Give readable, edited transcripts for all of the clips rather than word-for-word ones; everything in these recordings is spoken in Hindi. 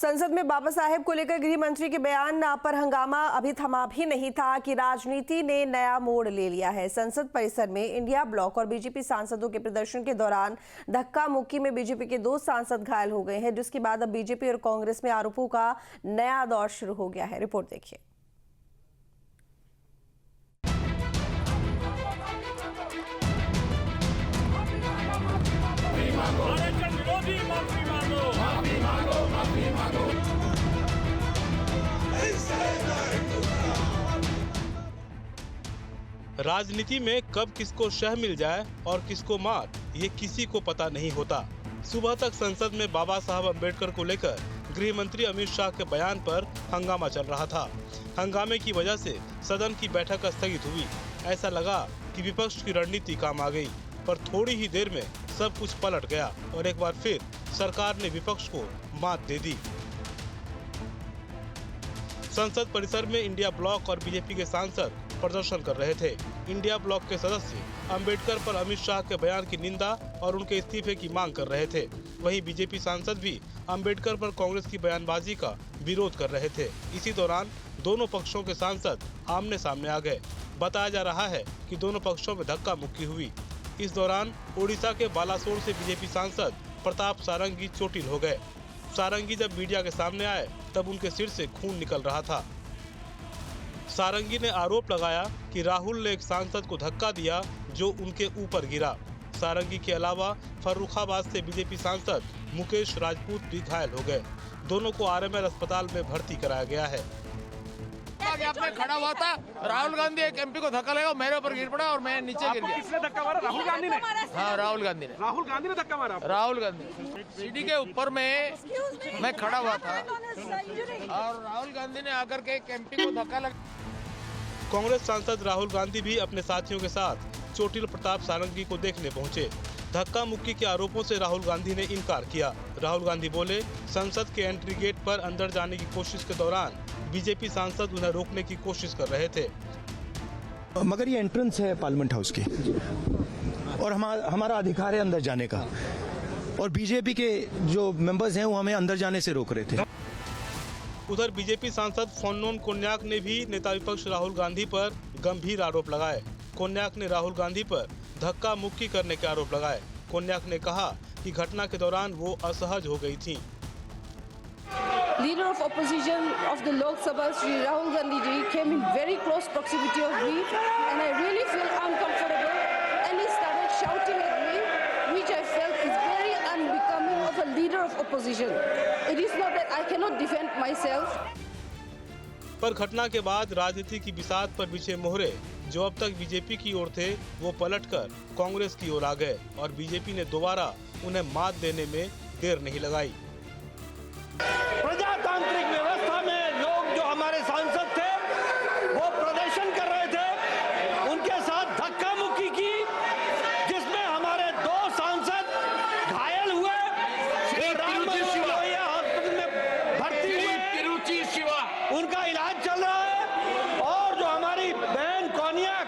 संसद में बाबा साहेब को लेकर गृह मंत्री के बयान पर हंगामा अभी थमा भी नहीं था कि राजनीति ने नया मोड़ ले लिया है। संसद परिसर में इंडिया ब्लॉक और बीजेपी सांसदों के प्रदर्शन के दौरान धक्का मुक्की में बीजेपी के 2 सांसद घायल हो गए हैं, जिसके बाद अब बीजेपी और कांग्रेस में आरोपों का नया दौर शुरू हो गया है। रिपोर्ट देखिए। राजनीति में कब किसको शह मिल जाए और किसको मात, ये किसी को पता नहीं होता। सुबह तक संसद में बाबा साहब अम्बेडकर को लेकर गृह मंत्री अमित शाह के बयान पर हंगामा चल रहा था। हंगामे की वजह से सदन की बैठक स्थगित हुई। ऐसा लगा कि विपक्ष की रणनीति काम आ गई, पर थोड़ी ही देर में सब कुछ पलट गया और एक बार फिर सरकार ने विपक्ष को मात दे दी। संसद परिसर में इंडिया ब्लॉक और बीजेपी के सांसद प्रदर्शन कर रहे थे। इंडिया ब्लॉक के सदस्य अंबेडकर पर अमित शाह के बयान की निंदा और उनके इस्तीफे की मांग कर रहे थे। वहीं बीजेपी सांसद भी अंबेडकर पर कांग्रेस की बयानबाजी का विरोध कर रहे थे। इसी दौरान दोनों पक्षों के सांसद आमने सामने आ गए। बताया जा रहा है कि दोनों पक्षों में धक्का मुक्की हुई। इस दौरान ओडिशा के बालासोर से बीजेपी सांसद प्रताप सारंगी चोटिल हो गए। सारंगी जब मीडिया के सामने आए तब उनके सिर से खून निकल रहा था। सारंगी ने आरोप लगाया कि राहुल ने एक सांसद को धक्का दिया जो उनके ऊपर गिरा। सारंगी के अलावा फर्रुखाबाद से बीजेपी सांसद मुकेश राजपूत भी घायल हो गए। दोनों को आरएमएल अस्पताल में भर्ती कराया गया है। में खड़ा हुआ था, राहुल गांधी एक एमपी को धक्का लगा, मेरे ऊपर गिर पड़ा और मैं नीचे गिर गया। किसने धक्का मारा? राहुल गांधी ने? हाँ, राहुल गांधी ने। राहुल गांधी ने धक्का मारा? राहुल गांधी सीढ़ी के ऊपर में मैं खड़ा हुआ था और राहुल गांधी ने आकर के एक एमपी को धक्का लगा। कांग्रेस सांसद राहुल गांधी भी अपने साथियों के साथ चोटिल प्रताप सारंगी को देखने पहुंचे। धक्का मुक्की के आरोपों से राहुल गांधी ने इनकार किया। राहुल गांधी बोले, संसद के एंट्री गेट पर अंदर जाने की कोशिश के दौरान बीजेपी सांसद उन्हें रोकने की कोशिश कर रहे थे। मगर ये एंट्रेंस है पार्लियामेंट हाउस की और हमारा अधिकार है अंदर जाने का, और बीजेपी के जो मेंबर्स हैं वो हमें अंदर जाने से रोक रहे थे। उधर बीजेपी सांसद फोन्नोन कोन्याक ने भी नेता विपक्ष राहुल गांधी पर गंभीर आरोप लगाए। कोन्याक ने राहुल गांधी पर धक्का मुक्की करने के आरोप लगाए। कोन्याक ने कहा कि घटना के दौरान वो असहज हो गई थी। Leader of opposition of the Lok Sabha, Shri Rahul Gandhi ji, came in very close proximity of me, and I really feel uncomfortable. And he started shouting at me, which I felt is very unbecoming of a leader of opposition. It is not that I cannot defend myself. पर घटना के बाद राजनीति की बिसात पर बिछे मोहरे जो अब तक बीजेपी की ओर थे, वो पलटकर कांग्रेस की ओर आ गए और बीजेपी ने दोबारा उन्हें मात देने में देर नहीं लगाई। प्रजातांत्रिक व्यवस्था में लोग जो हमारे सांसद थे वो प्रदर्शन कर रहे थे, उनके साथ धक्का मुक्की की, जिसमें हमारे 2 सांसद घायल हुए, हॉस्पिटल में भर्ती हुए, उनका इलाज चल रहा है। और जो हमारी बहन कोन्याक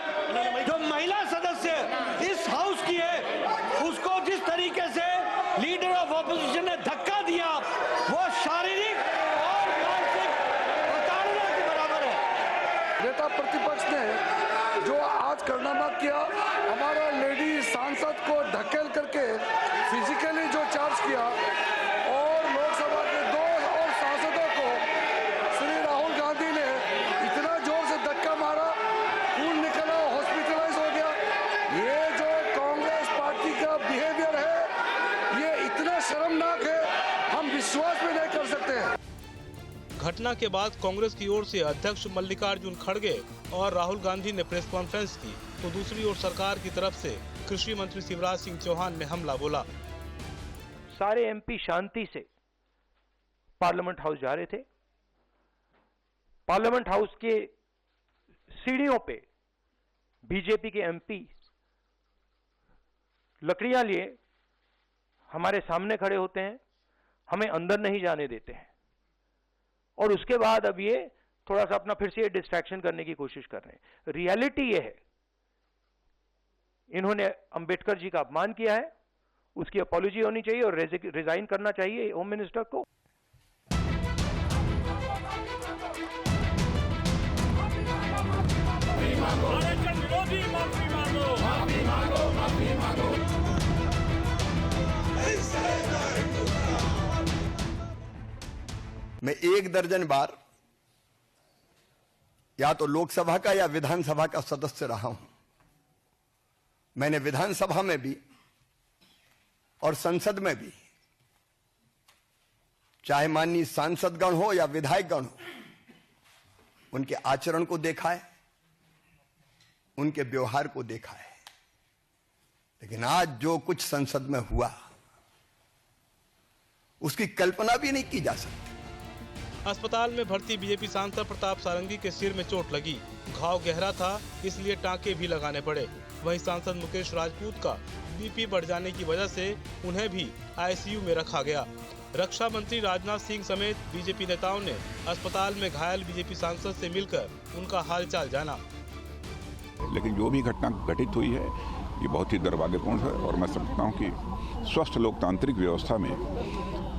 जो महिला सदस्य इस हाउस की है, उसको जिस तरीके से लीडर ऑफ ऑपोजिशन ने धक्का दिया, वो शारीरिक और मानसिक प्रताड़ना के बराबर है। नेता प्रतिपक्ष ने जो आज कारनामा किया, हमारा लेडी सांसद को धकेल करके फिजिकली जो चार्ज किया और लोकसभा के 2 और सांसदों को श्री राहुल गांधी ने इतना जोर से धक्का मारा, खून निकला, हॉस्पिटलाइज हो गया। ये जो कांग्रेस पार्टी का बिहेवियर है, ये इतना शर्मनाक है, हम विश्वास में नहीं कर सकते हैं। घटना के बाद कांग्रेस की ओर से अध्यक्ष मल्लिकार्जुन खड़गे और राहुल गांधी ने प्रेस कॉन्फ्रेंस की, तो दूसरी ओर सरकार की तरफ से कृषि मंत्री शिवराज सिंह चौहान ने हमला बोला। सारे एमपी शांति से पार्लियामेंट हाउस जा रहे थे। पार्लियामेंट हाउस के सीढ़ियों पे बीजेपी के एमपी लकड़ियां लिए हमारे सामने खड़े होते हैं, हमें अंदर नहीं जाने देते हैं, और उसके बाद अब ये थोड़ा सा अपना फिर से डिस्ट्रैक्शन करने की कोशिश कर रहे हैं। रियलिटी ये है, इन्होंने अंबेडकर जी का अपमान किया है, उसकी अपॉलॉजी होनी चाहिए और रिजाइन करना चाहिए होम मिनिस्टर को। मैं 1 दर्जन बार या तो लोकसभा का या विधानसभा का सदस्य रहा हूं। मैंने विधानसभा में भी और संसद में भी, चाहे माननीय सांसदगण हो या विधायकगण हो, उनके आचरण को देखा है, उनके व्यवहार को देखा है। लेकिन आज जो कुछ संसद में हुआ, उसकी कल्पना भी नहीं की जा सकती। अस्पताल में भर्ती बीजेपी सांसद प्रताप सारंगी के सिर में चोट लगी। घाव गहरा था, इसलिए टांके भी लगाने पड़े। वहीं सांसद मुकेश राजपूत का बीपी बढ़ जाने की वजह से उन्हें भी आईसीयू में रखा गया। रक्षा मंत्री राजनाथ सिंह समेत बीजेपी नेताओं ने अस्पताल में घायल बीजेपी सांसद से मिलकर उनका हालचाल जाना। लेकिन जो भी घटना घटित हुई है, ये बहुत ही दुर्भाग्यपूर्ण है और मैं समझता हूँ कि स्वस्थ लोकतांत्रिक व्यवस्था में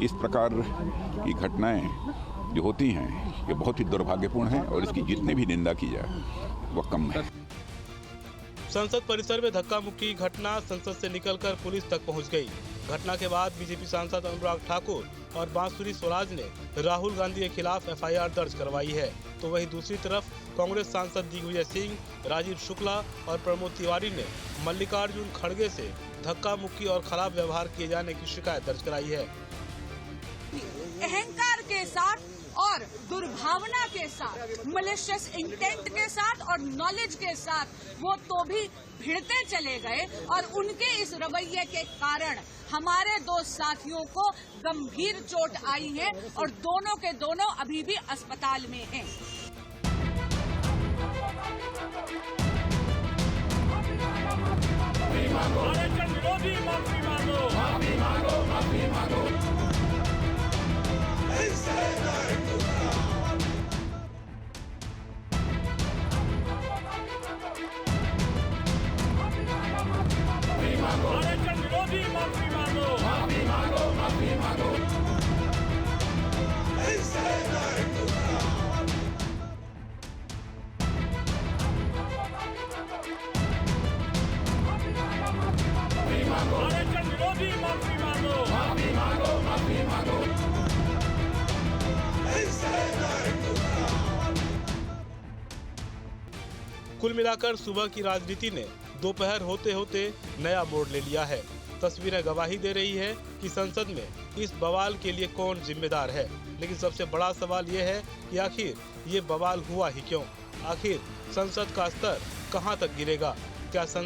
इस प्रकार की घटनाएं जो होती हैं, ये बहुत ही दुर्भाग्यपूर्ण है और इसकी जितनी भी निंदा की जाए वह कम है। संसद परिसर में धक्का मुक्की की घटना संसद से निकलकर पुलिस तक पहुंच गई। घटना के बाद बीजेपी सांसद अनुराग ठाकुर और बांसुरी स्वराज ने राहुल गांधी के खिलाफ एफआईआर दर्ज करवाई है। तो वहीं दूसरी तरफ कांग्रेस सांसद दिग्विजय सिंह, राजीव शुक्ला और प्रमोद तिवारी ने मल्लिकार्जुन खड़गे से धक्का मुक्की और खराब व्यवहार किए जाने की शिकायत दर्ज कराई है। अहंकार के साथ और दुर्भावना के साथ, मलिशियस इंटेंट के साथ और नॉलेज के साथ वो तो भी भिड़ते चले गए और उनके इस रवैये के कारण हमारे 2 साथियों को गंभीर चोट आई है और दोनों के दोनों अभी भी अस्पताल में हैं। कुल मिलाकर सुबह की राजनीति ने दोपहर होते होते नया मोड़ ले लिया है। तस्वीरें गवाही दे रही है कि संसद में इस बवाल के लिए कौन जिम्मेदार है। लेकिन सबसे बड़ा सवाल ये है कि आखिर ये बवाल हुआ ही क्यों? आखिर संसद का स्तर कहां तक गिरेगा? क्या